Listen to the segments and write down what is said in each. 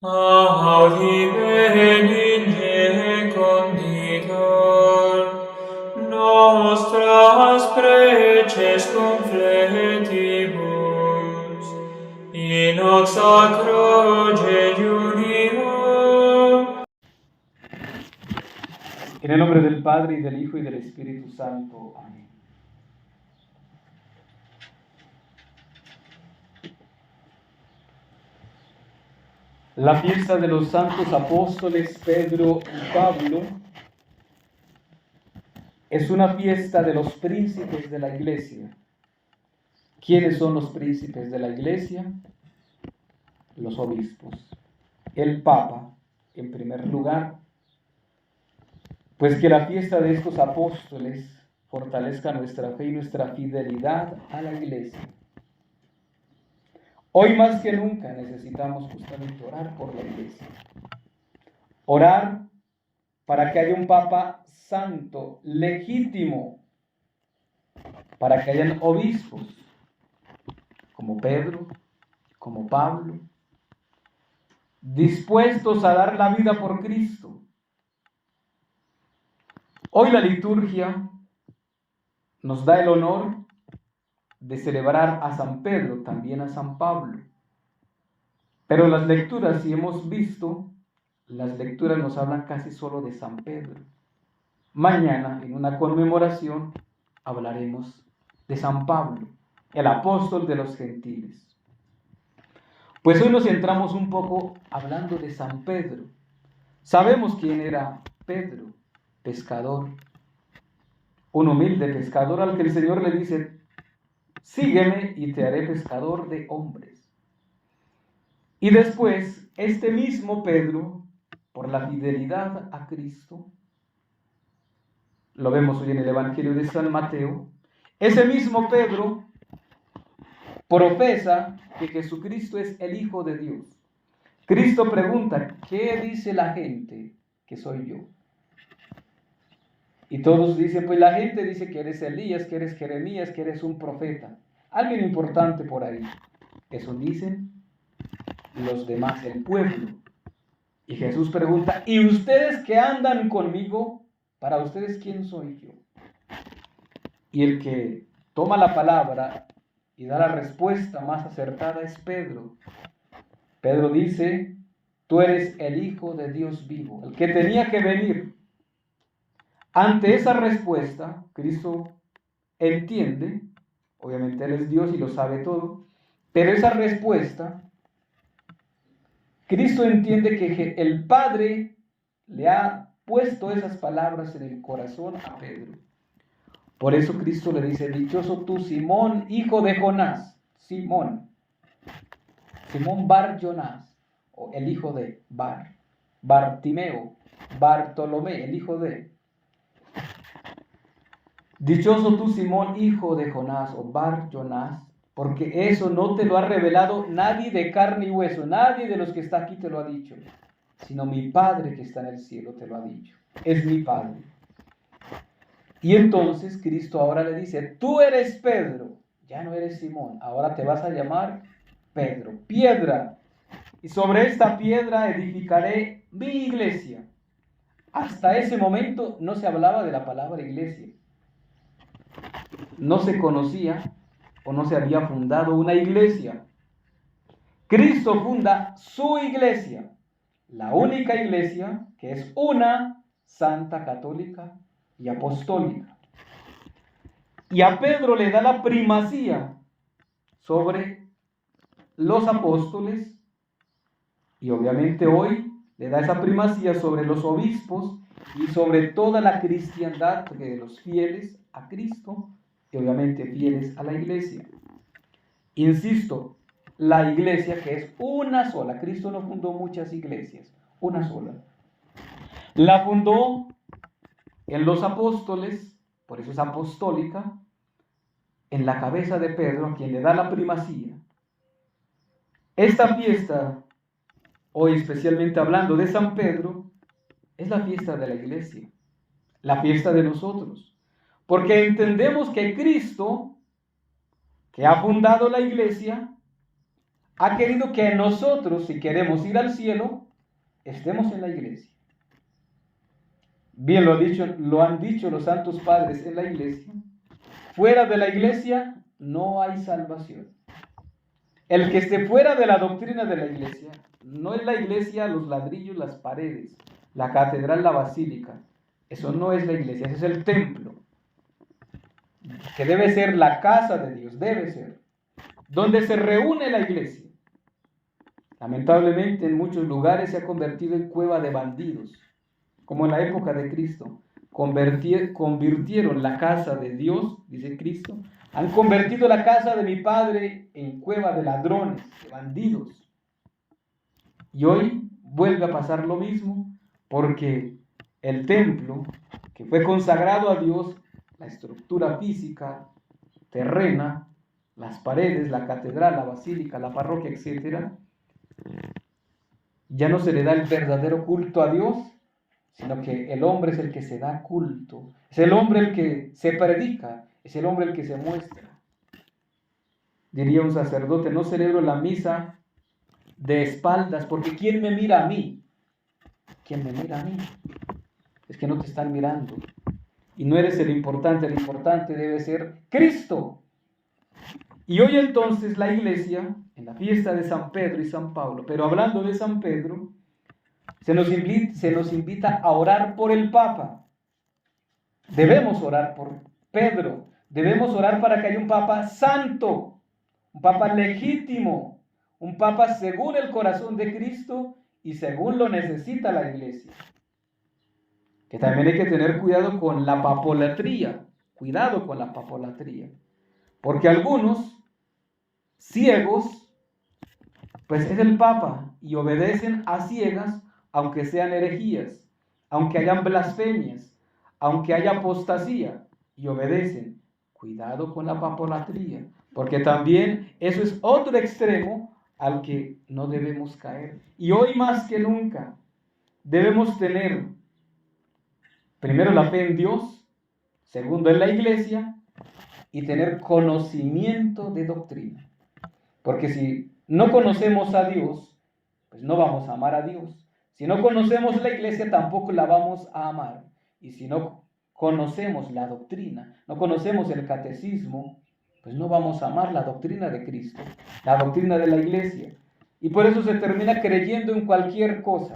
Audime conditor, nostras preces confletibus, in hoc sacro jejunio. En el nombre del Padre, y del Hijo, y del Espíritu Santo. Amén. La fiesta de los santos apóstoles Pedro y Pablo es una fiesta de los príncipes de la Iglesia. ¿Quiénes son los príncipes de la Iglesia? Los obispos. El Papa, en primer lugar, pues que la fiesta de estos apóstoles fortalezca nuestra fe y nuestra fidelidad a la Iglesia. Hoy más que nunca necesitamos justamente orar por la Iglesia. Orar para que haya un Papa santo, legítimo, para que hayan obispos como Pedro, como Pablo, dispuestos a dar la vida por Cristo. Hoy la liturgia nos da el honor de celebrar a San Pedro, también a San Pablo. Pero las lecturas, si hemos visto, las lecturas nos hablan casi solo de San Pedro. Mañana, en una conmemoración, hablaremos de San Pablo, el apóstol de los gentiles. Pues hoy nos centramos un poco hablando de San Pedro. Sabemos quién era Pedro, pescador, un humilde pescador al que el Señor le dice: sígueme y te haré pescador de hombres. Y después, este mismo Pedro, por la fidelidad a Cristo, lo vemos hoy en el Evangelio de San Mateo, ese mismo Pedro profesa que Jesucristo es el Hijo de Dios. Cristo pregunta: ¿qué dice la gente que soy yo? Y todos dicen, pues la gente dice que eres Elías, que eres Jeremías, que eres un profeta, alguien importante por ahí. Eso dicen los demás, el pueblo. Y Jesús pregunta: ¿y ustedes que andan conmigo? Para ustedes, ¿quién soy yo? Y el que toma la palabra y da la respuesta más acertada es Pedro. Pedro dice: tú eres el Hijo de Dios vivo, el que tenía que venir. Ante esa respuesta, Cristo entiende, obviamente Él es Dios y lo sabe todo, pero esa respuesta, Cristo entiende que el Padre le ha puesto esas palabras en el corazón a Pedro. Por eso Cristo le dice: dichoso tú, Simón, hijo de Jonás. Simón Bar Jonás, o el hijo de Bartimeo, Bartolomé, el hijo de. Dichoso tú, Simón, hijo de Jonás, o Bar Jonás, porque eso no te lo ha revelado nadie de carne y hueso, nadie de los que está aquí te lo ha dicho, sino mi Padre que está en el cielo te lo ha dicho. Es mi Padre. Y entonces Cristo ahora le dice: tú eres Pedro, ya no eres Simón, ahora te vas a llamar Pedro, piedra, y sobre esta piedra edificaré mi iglesia. Hasta ese momento no se hablaba de la palabra iglesia. No se conocía o no se había fundado una iglesia. Cristo funda su iglesia, la única iglesia que es una, santa, católica y apostólica. Y a Pedro le da la primacía sobre los apóstoles, y obviamente hoy le da esa primacía sobre los obispos y sobre toda la cristiandad de los fieles a Cristo y obviamente fieles a la iglesia. Insisto, la iglesia que es una sola. Cristo no fundó muchas iglesias, una sola. La fundó en los apóstoles, por eso es apostólica, en la cabeza de Pedro, a quien le da la primacía. Esta fiesta, hoy especialmente hablando de San Pedro, es la fiesta de la iglesia, la fiesta de nosotros, porque entendemos que Cristo, que ha fundado la iglesia, ha querido que nosotros, si queremos ir al cielo, estemos en la iglesia. Bien lo han dicho los santos padres en la iglesia. Fuera de la iglesia no hay salvación. El que esté fuera de la doctrina de la iglesia, no es la iglesia, los ladrillos, las paredes, la catedral, la basílica. Eso no es la iglesia, eso es el templo, que debe ser la casa de Dios, debe ser, donde se reúne la iglesia. Lamentablemente en muchos lugares se ha convertido en cueva de bandidos, como en la época de Cristo. Convirtieron la casa de Dios, dice Cristo, han convertido la casa de mi Padre en cueva de ladrones, de bandidos. Y hoy vuelve a pasar lo mismo, porque el templo, que fue consagrado a Dios, la estructura física, terrena, las paredes, la catedral, la basílica, la parroquia, etc., ya no se le da el verdadero culto a Dios, sino que el hombre es el que se da culto, es el hombre el que se predica, es el hombre el que se muestra. Diría un sacerdote, no celebro la misa de espaldas, porque ¿quién me mira a mí? ¿Quién me mira a mí? Es que no te están mirando. Y no eres el importante debe ser Cristo. Y hoy entonces la iglesia, en la fiesta de San Pedro y San Pablo, pero hablando de San Pedro, se nos invita a orar por el Papa. Debemos orar por Pedro. Debemos orar para que haya un Papa santo, un Papa legítimo, un Papa según el corazón de Cristo y según lo necesita la iglesia. Que también hay que tener cuidado con la papolatría. Cuidado con la papolatría. Porque algunos ciegos, pues es el Papa y obedecen a ciegas, aunque sean herejías, aunque hayan blasfemias, aunque haya apostasía, y obedecen. Cuidado con la papolatría, porque también eso es otro extremo al que no debemos caer. Y hoy más que nunca debemos tener primero la fe en Dios, segundo en la iglesia, y tener conocimiento de doctrina. Porque si no conocemos a Dios, pues no vamos a amar a Dios. Si no conocemos la iglesia, tampoco la vamos a amar. Y si no conocemos la doctrina, no conocemos el catecismo, pues no vamos a amar la doctrina de Cristo, la doctrina de la iglesia. Y por eso se termina creyendo en cualquier cosa,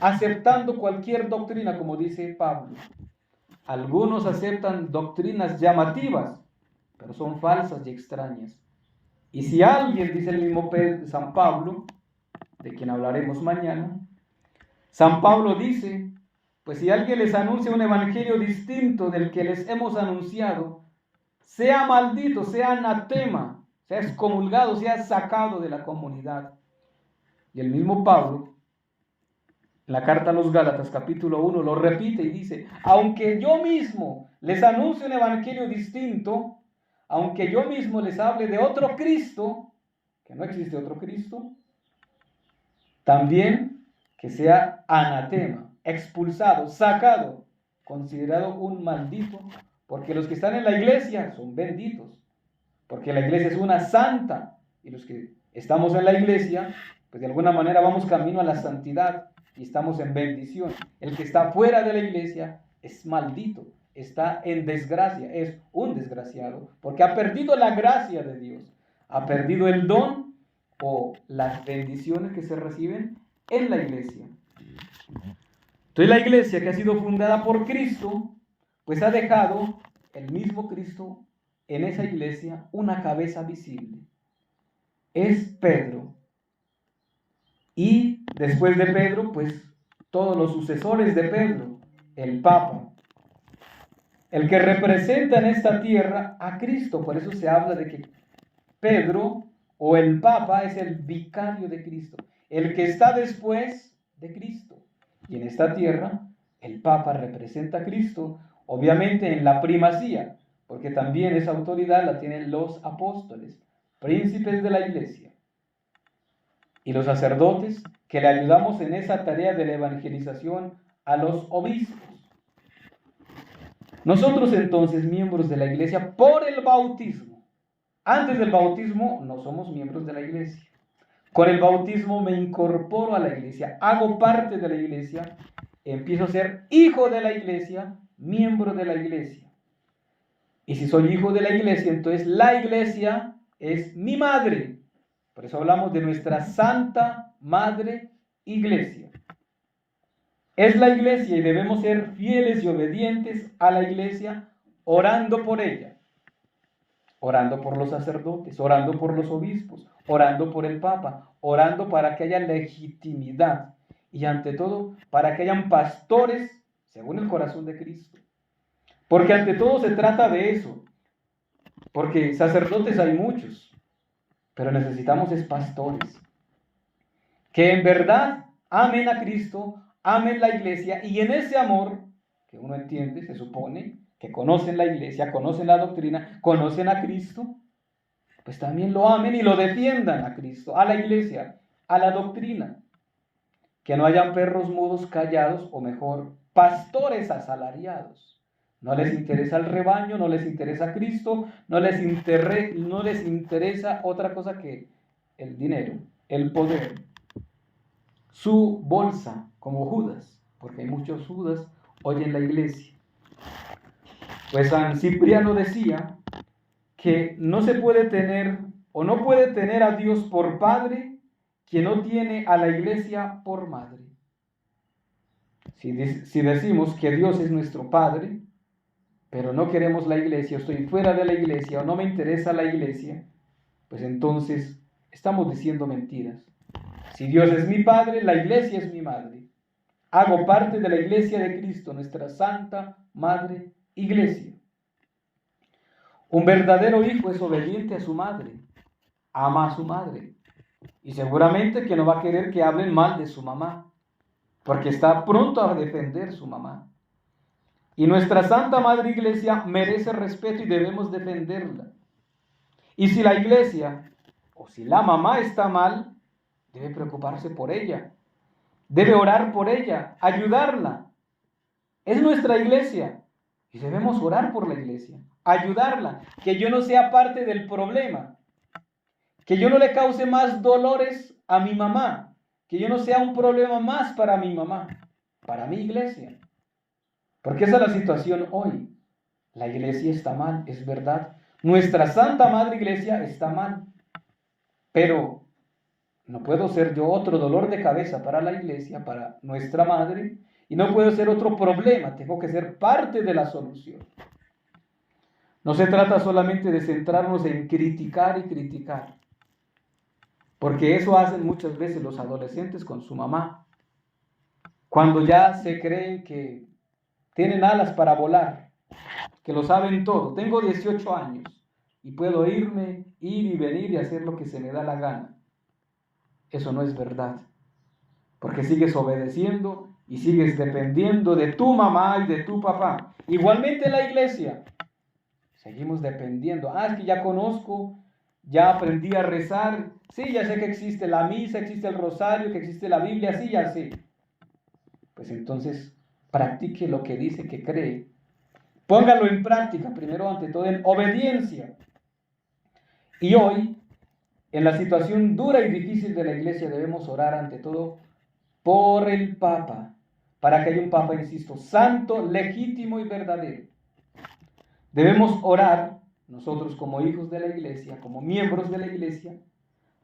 aceptando cualquier doctrina, como dice Pablo. Algunos aceptan doctrinas llamativas, pero son falsas y extrañas. Y si alguien, dice el mismo San Pablo, de quien hablaremos mañana, San Pablo dice, pues si alguien les anuncia un evangelio distinto del que les hemos anunciado, sea maldito, sea anatema, sea excomulgado, sea sacado de la comunidad. Y el mismo Pablo, en la carta a los Gálatas, capítulo 1, lo repite y dice, aunque yo mismo les anuncie un evangelio distinto, aunque yo mismo les hable de otro Cristo, que no existe otro Cristo, también que sea anatema, expulsado, sacado, considerado un maldito, porque los que están en la iglesia son benditos, porque la iglesia es una santa, y los que estamos en la iglesia, pues de alguna manera vamos camino a la santidad, y estamos en bendición. El que está fuera de la iglesia es maldito, está en desgracia, es un desgraciado, porque ha perdido la gracia de Dios, ha perdido el don o las bendiciones que se reciben en la iglesia. Entonces la iglesia, que ha sido fundada por Cristo, pues ha dejado el mismo Cristo en esa iglesia una cabeza visible. Es Pedro. Y después de Pedro, pues todos los sucesores de Pedro, el Papa, el que representa en esta tierra a Cristo. Por eso se habla de que Pedro o el Papa es el vicario de Cristo, el que está después de Cristo. Y en esta tierra el Papa representa a Cristo, obviamente en la primacía, porque también esa autoridad la tienen los apóstoles, príncipes de la iglesia, y los sacerdotes que le ayudamos en esa tarea de la evangelización a los obispos. Nosotros entonces, miembros de la iglesia por el bautismo, antes del bautismo no somos miembros de la iglesia. Con el bautismo me incorporo a la iglesia, hago parte de la iglesia, empiezo a ser hijo de la iglesia, miembro de la iglesia. Y si soy hijo de la iglesia, entonces la iglesia es mi madre. Por eso hablamos de nuestra Santa Madre Iglesia. Es la iglesia y debemos ser fieles y obedientes a la iglesia, orando por ella, orando por los sacerdotes, orando por los obispos, orando por el Papa, orando para que haya legitimidad y ante todo para que hayan pastores según el corazón de Cristo. Porque ante todo se trata de eso, porque sacerdotes hay muchos, pero necesitamos es pastores que en verdad amen a Cristo, amen la iglesia y en ese amor que uno entiende, se supone, que conocen la iglesia, conocen la doctrina, conocen a Cristo, pues también lo amen y lo defiendan a Cristo, a la iglesia, a la doctrina. Que no hayan perros mudos callados, o mejor, pastores asalariados. No les interesa el rebaño, no les interesa Cristo, no les interesa otra cosa que el dinero, el poder, su bolsa, como Judas, porque hay muchos Judas hoy en la iglesia. Pues San Cipriano decía que no se puede tener o no puede tener a Dios por padre quien no tiene a la iglesia por madre. Si decimos que Dios es nuestro padre, pero no queremos la iglesia, estoy fuera de la iglesia o no me interesa la iglesia, pues entonces estamos diciendo mentiras. Si Dios es mi padre, la iglesia es mi madre. Hago parte de la iglesia de Cristo, nuestra Santa Madre Iglesia. Un verdadero hijo es obediente a su madre, ama a su madre y seguramente que no va a querer que hablen mal de su mamá, porque está pronto a defender su mamá. Y nuestra Santa Madre Iglesia merece respeto y debemos defenderla. Y si la iglesia o si la mamá está mal, debe preocuparse por ella, debe orar por ella, ayudarla. Es nuestra iglesia y debemos orar por la iglesia, ayudarla, que yo no sea parte del problema, que yo no le cause más dolores a mi mamá, que yo no sea un problema más para mi mamá, para mi iglesia. Porque esa es la situación hoy. La iglesia está mal, es verdad. Nuestra Santa Madre Iglesia está mal. Pero no puedo ser yo otro dolor de cabeza para la iglesia, para nuestra madre, y no puedo ser otro problema. Tengo que ser parte de la solución. No se trata solamente de centrarnos en criticar y criticar, porque eso hacen muchas veces los adolescentes con su mamá. Cuando ya se creen que tienen alas para volar, que lo saben todo. Tengo 18 años y puedo irme, ir y venir y hacer lo que se me da la gana. Eso no es verdad, porque sigues obedeciendo y sigues dependiendo de tu mamá y de tu papá. Igualmente en la iglesia, seguimos dependiendo. Es que ya conozco, ya aprendí a rezar, sí, ya sé que existe la misa, existe el rosario, que existe la Biblia, sí, ya sé. Pues entonces practique lo que dice que cree. Póngalo en práctica, primero ante todo en obediencia. Y hoy, en la situación dura y difícil de la iglesia, debemos orar ante todo por el Papa, para que haya un Papa, insisto, santo, legítimo y verdadero. Debemos orar, nosotros como hijos de la iglesia, como miembros de la iglesia,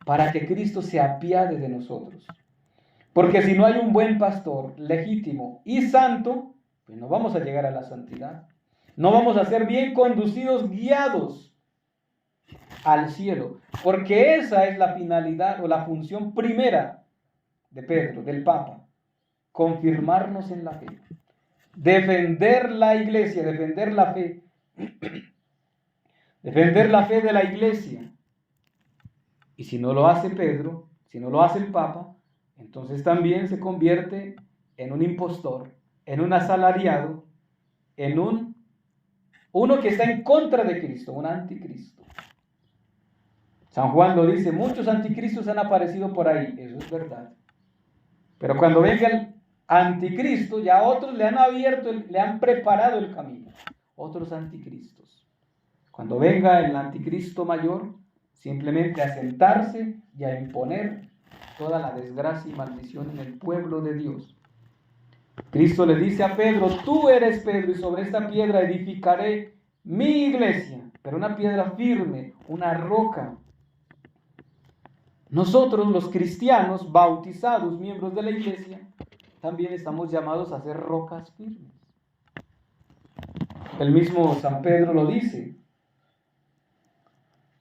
para que Cristo se apiade de nosotros. Porque si no hay un buen pastor legítimo y santo, pues no vamos a llegar a la santidad. No vamos a ser bien conducidos, guiados al cielo. Porque esa es la finalidad o la función primera de Pedro, del Papa. Confirmarnos en la fe. Defender la iglesia, defender la fe. Defender la fe de la iglesia. Y si no lo hace Pedro, si no lo hace el Papa, entonces también se convierte en un impostor, en un asalariado, en uno que está en contra de Cristo, un anticristo. San Juan lo dice, muchos anticristos han aparecido por ahí, eso es verdad. Pero cuando venga el anticristo, ya otros le han abierto, le han preparado el camino, otros anticristos. Cuando venga el anticristo mayor, simplemente a sentarse y a imponer toda la desgracia y maldición en el pueblo de Dios. Cristo le dice a Pedro, tú eres Pedro y sobre esta piedra edificaré mi iglesia, pero una piedra firme, una roca. Nosotros los cristianos bautizados, miembros de la iglesia, también estamos llamados a ser rocas firmes. El mismo San Pedro lo dice.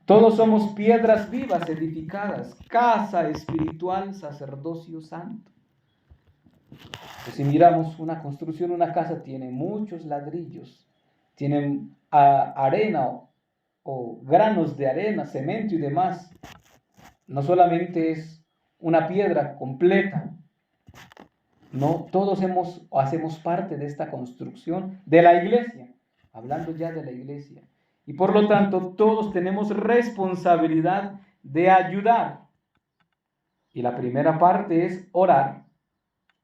Todos somos piedras vivas edificadas, casa espiritual, sacerdocio santo. Pues si miramos una construcción, una casa tiene muchos ladrillos, tienen arena o granos de arena, cemento y demás. No solamente es una piedra completa, no, todos hacemos parte de esta construcción de la iglesia, hablando ya de la iglesia. Y por lo tanto, todos tenemos responsabilidad de ayudar. Y la primera parte es orar,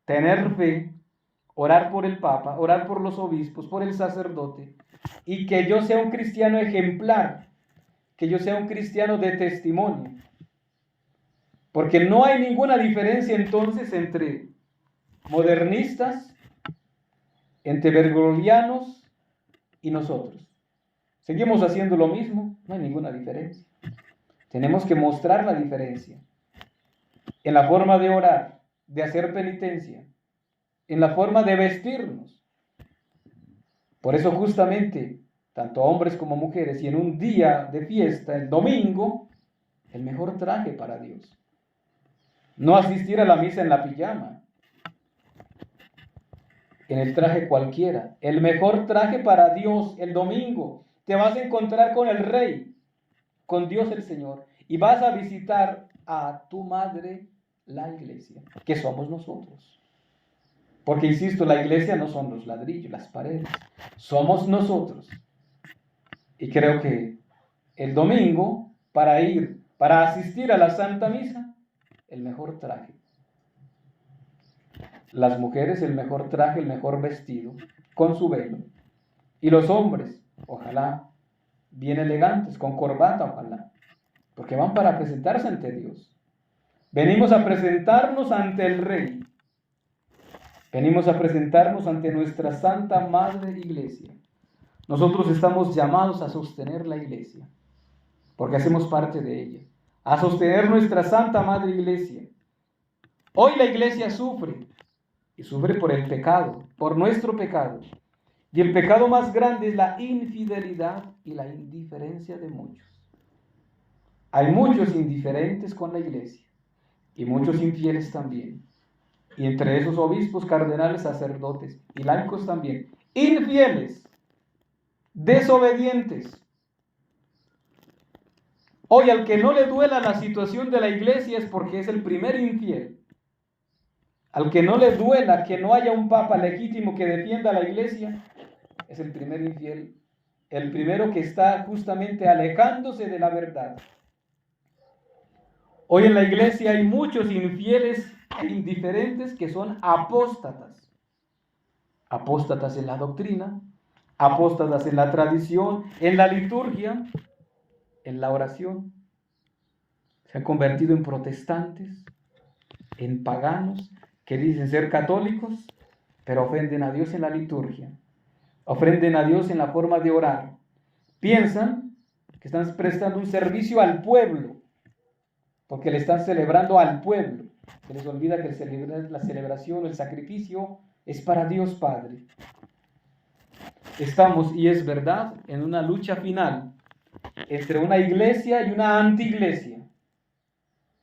tener fe, orar por el Papa, orar por los obispos, por el sacerdote, y que yo sea un cristiano ejemplar, que yo sea un cristiano de testimonio. Porque no hay ninguna diferencia entonces entre modernistas, entre bergoglianos y nosotros. Seguimos haciendo lo mismo, no hay ninguna diferencia. Tenemos que mostrar la diferencia en la forma de orar, de hacer penitencia, en la forma de vestirnos. Por eso justamente, tanto hombres como mujeres, y en un día de fiesta, el domingo, el mejor traje para Dios. No asistir a la misa en la pijama, en el traje cualquiera. El mejor traje para Dios, el domingo. Te vas a encontrar con el Rey, con Dios el Señor, y vas a visitar a tu madre, la iglesia, que somos nosotros. Porque, insisto, la iglesia no son los ladrillos, las paredes, somos nosotros. Y creo que el domingo, para asistir a la Santa Misa, el mejor traje. Las mujeres, el mejor traje, el mejor vestido, con su velo. Y los hombres, ojalá, bien elegantes, con corbata, ojalá, porque van para presentarse ante Dios. Venimos a presentarnos ante el Rey. Venimos a presentarnos ante nuestra Santa Madre Iglesia. Nosotros estamos llamados a sostener la Iglesia, porque hacemos parte de ella, a sostener nuestra Santa Madre Iglesia. Hoy la Iglesia sufre, y sufre por el pecado, por nuestro pecado. Y el pecado más grande es la infidelidad y la indiferencia de muchos. Hay muchos indiferentes con la iglesia y muchos infieles también. Y entre esos obispos, cardenales, sacerdotes y laicos también. Infieles, desobedientes. Hoy al que no le duela la situación de la iglesia es porque es el primer infiel. Al que no le duela que no haya un papa legítimo que defienda a la iglesia, es el primer infiel, el primero que está justamente alejándose de la verdad. Hoy en la iglesia hay muchos infieles e indiferentes que son apóstatas. Apóstatas en la doctrina, apóstatas en la tradición, en la liturgia, en la oración. Se han convertido en protestantes, en paganos, que dicen ser católicos, pero ofenden a Dios en la liturgia, ofenden a Dios en la forma de orar. Piensan que están prestando un servicio al pueblo, porque le están celebrando al pueblo. Se les olvida que la celebración o el sacrificio es para Dios Padre. Estamos, y es verdad, en una lucha final entre una iglesia y una antiiglesia.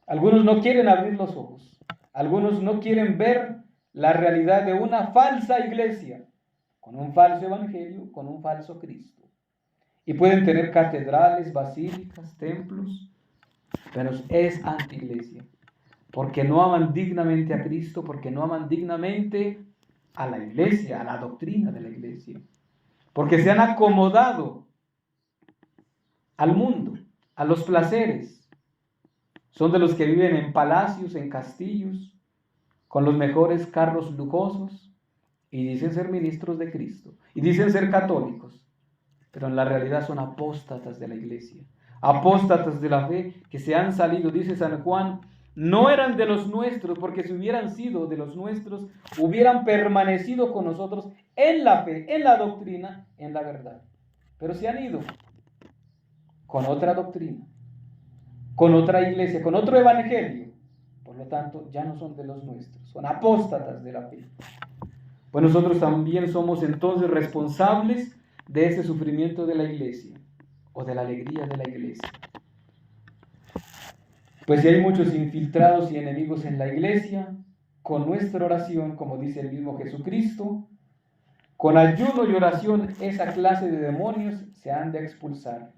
Algunos no quieren abrir los ojos. Algunos no quieren ver la realidad de una falsa iglesia, con un falso evangelio, con un falso Cristo. Y pueden tener catedrales, basílicas, templos, pero es antiiglesia, porque no aman dignamente a Cristo, porque no aman dignamente a la iglesia, a la doctrina de la iglesia, porque se han acomodado al mundo, a los placeres. Son de los que viven en palacios, en castillos, con los mejores carros lujosos, y dicen ser ministros de Cristo, y dicen ser católicos, pero en la realidad son apóstatas de la iglesia, apóstatas de la fe, que se han salido, dice San Juan, no eran de los nuestros, porque si hubieran sido de los nuestros, hubieran permanecido con nosotros en la fe, en la doctrina, en la verdad. Pero se han ido con otra doctrina, con otra iglesia, con otro evangelio. Por lo tanto, ya no son de los nuestros, son apóstatas de la fe. Pues nosotros también somos entonces responsables de ese sufrimiento de la iglesia o de la alegría de la iglesia. Pues si hay muchos infiltrados y enemigos en la iglesia, con nuestra oración, como dice el mismo Jesucristo, con ayuno y oración, esa clase de demonios se han de expulsar.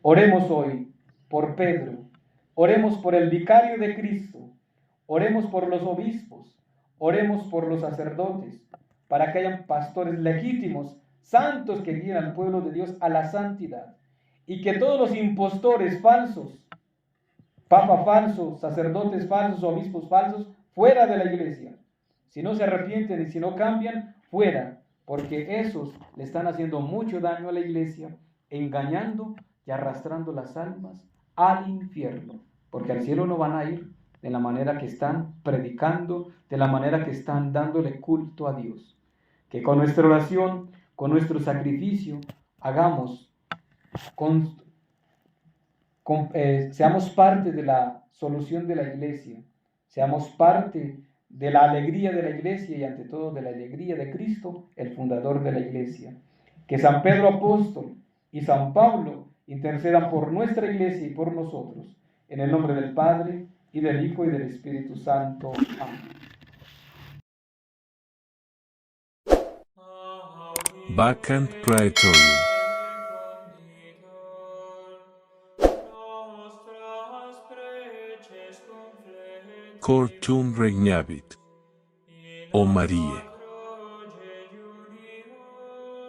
Oremos hoy por Pedro, oremos por el vicario de Cristo, oremos por los obispos, oremos por los sacerdotes, para que hayan pastores legítimos, santos que guíen al pueblo de Dios a la santidad, y que todos los impostores falsos, papa falso, sacerdotes falsos, obispos falsos, fuera de la iglesia. Si no se arrepienten y si no cambian, fuera, porque esos le están haciendo mucho daño a la iglesia, engañando y arrastrando las almas al infierno, porque al cielo no van a ir de la manera que están predicando, de la manera que están dándole culto a Dios. Que con nuestra oración, con nuestro sacrificio, hagamos, seamos parte de la solución de la iglesia, seamos parte de la alegría de la iglesia y ante todo de la alegría de Cristo, el fundador de la iglesia. Que San Pedro Apóstol y San Pablo intercedan por nuestra iglesia y por nosotros. En el nombre del Padre, y del Hijo, y del Espíritu Santo. Amén. Vacant Praetorium. Cor tuum regnavit, o Marie.